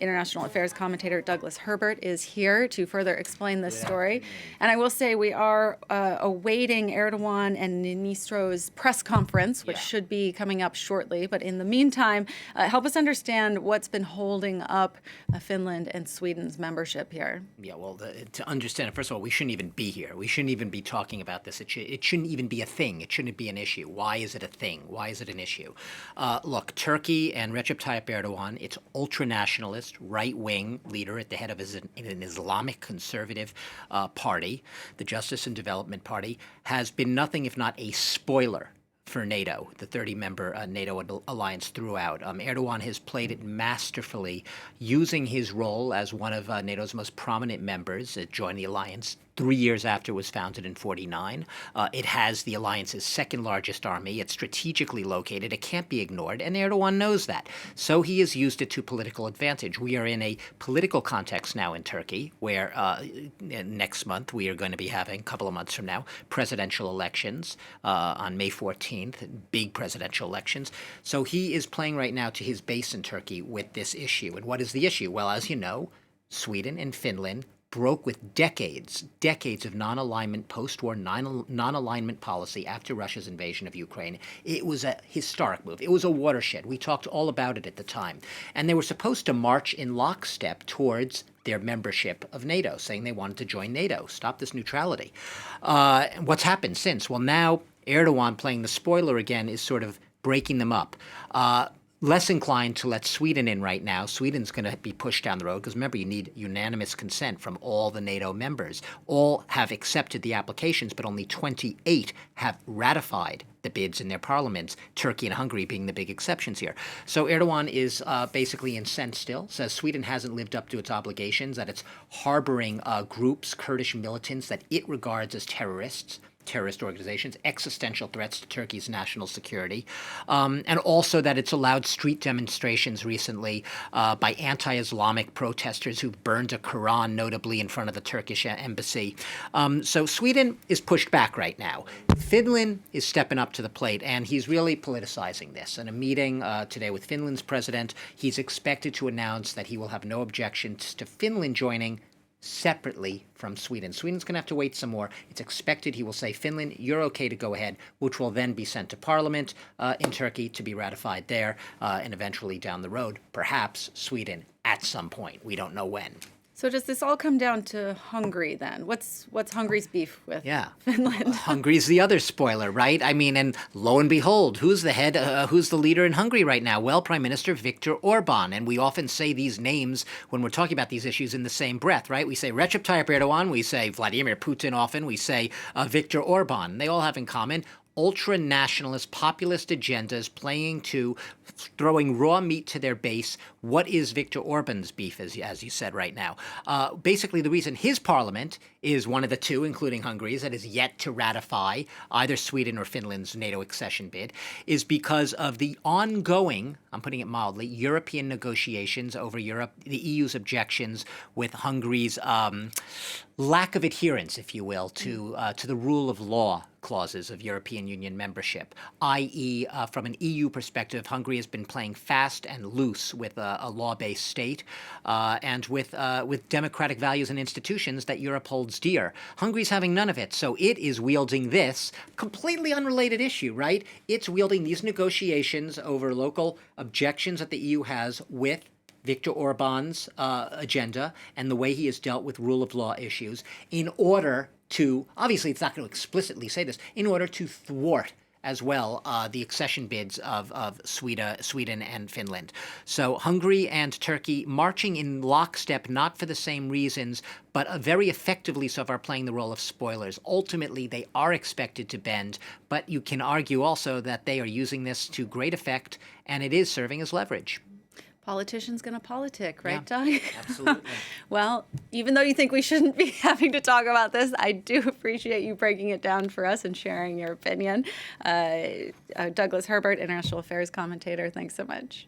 International Affairs Commentator Douglas Herbert is here to further explain this story. And I will say we are awaiting Erdogan and Ministro's press conference, which should be coming up shortly. But in the meantime, help us understand what's been holding up Finland and Sweden's membership here. Yeah, well, to understand it, first of all, we shouldn't even be here. We shouldn't even be talking about this. It shouldn't even be a thing. It shouldn't be an issue. Why is it a thing? Why is it an issue? Look, Turkey and Recep Tayyip Erdogan, its ultra-nationalist, right-wing leader at the head of an Islamic conservative party, the Justice and Development Party, has been nothing if not a spoiler for NATO, the 30-member NATO alliance throughout. Erdogan has played it masterfully, using his role as one of NATO's most prominent members, joined the alliance 3 years after it was founded in 1949. It has the alliance's second largest army. It's strategically located. It can't be ignored, and Erdogan knows that. So he has used it to political advantage. We are in a political context now in Turkey, where next month we are going to be having, a couple of months from now, presidential elections on May 14th, big presidential elections. So he is playing right now to his base in Turkey with this issue. And what is the issue? Well, as you know, Sweden and Finland broke with decades of non-alignment, post-war non-alignment policy after Russia's invasion of Ukraine. It was a historic move. It was a watershed. We talked all about it at the time. And they were supposed to march in lockstep towards their membership of NATO, saying they wanted to join NATO, stop this neutrality. What's happened since? Well, now Erdogan, playing the spoiler again, is sort of breaking them up. Less inclined to let Sweden in right now. Sweden's going to be pushed down the road because, remember, you need unanimous consent from all the NATO members. All have accepted the applications, but only 28 have ratified the bids in their parliaments, Turkey and Hungary being the big exceptions here. So Erdogan is basically incensed still, says Sweden hasn't lived up to its obligations, that it's harboring groups, Kurdish militants that it regards as terrorist organizations, existential threats to Turkey's national security, and also that it's allowed street demonstrations recently by anti-Islamic protesters who've burned a Quran, notably in front of the Turkish embassy. So Sweden is pushed back right now. Finland is stepping up to the plate, and he's really politicizing this. In a meeting today with Finland's president, he's expected to announce that he will have no objections to Finland joining separately from Sweden. Sweden's going to have to wait some more. It's expected he will say, Finland, you're okay to go ahead, which will then be sent to Parliament in Turkey to be ratified there, and eventually down the road, perhaps Sweden at some point. We don't know when. So does this all come down to Hungary then? What's Hungary's beef with Finland? Hungary's the other spoiler, right? I mean, and lo and behold, who's the leader in Hungary right now? Well, Prime Minister Viktor Orban. And we often say these names when we're talking about these issues in the same breath, right? We say Recep Tayyip Erdogan, we say Vladimir Putin often, we say Viktor Orban. They all have in common ultra-nationalist populist agendas playing to throwing raw meat to their base. What is Viktor Orban's beef, as you said right now? Basically, the reason his parliament is one of the two, including Hungary's, that is yet to ratify either Sweden or Finland's NATO accession bid is because of the ongoing, I'm putting it mildly, European negotiations over Europe, the EU's objections with Hungary's lack of adherence, if you will, to the rule of law clauses of European Union membership, i.e., from an EU perspective, Hungary has been playing fast and loose with a law-based state and with democratic values and institutions that Europe holds dear. Hungary's having none of it, so it is wielding this completely unrelated issue, right? It's wielding these negotiations over local objections that the EU has with Viktor Orban's agenda and the way he has dealt with rule of law issues in order to, obviously it's not going to explicitly say this, in order to thwart as well the accession bids of Sweden and Finland. So Hungary and Turkey marching in lockstep, not for the same reasons, but very effectively so far playing the role of spoilers. Ultimately, they are expected to bend, but you can argue also that they are using this to great effect, and it is serving as leverage. Politician's going to politic, right, Yeah, Doug? absolutely. Well, even though you think we shouldn't be having to talk about this, I do appreciate you breaking it down for us and sharing your opinion. Douglas Herbert, International Affairs Commentator, thanks so much.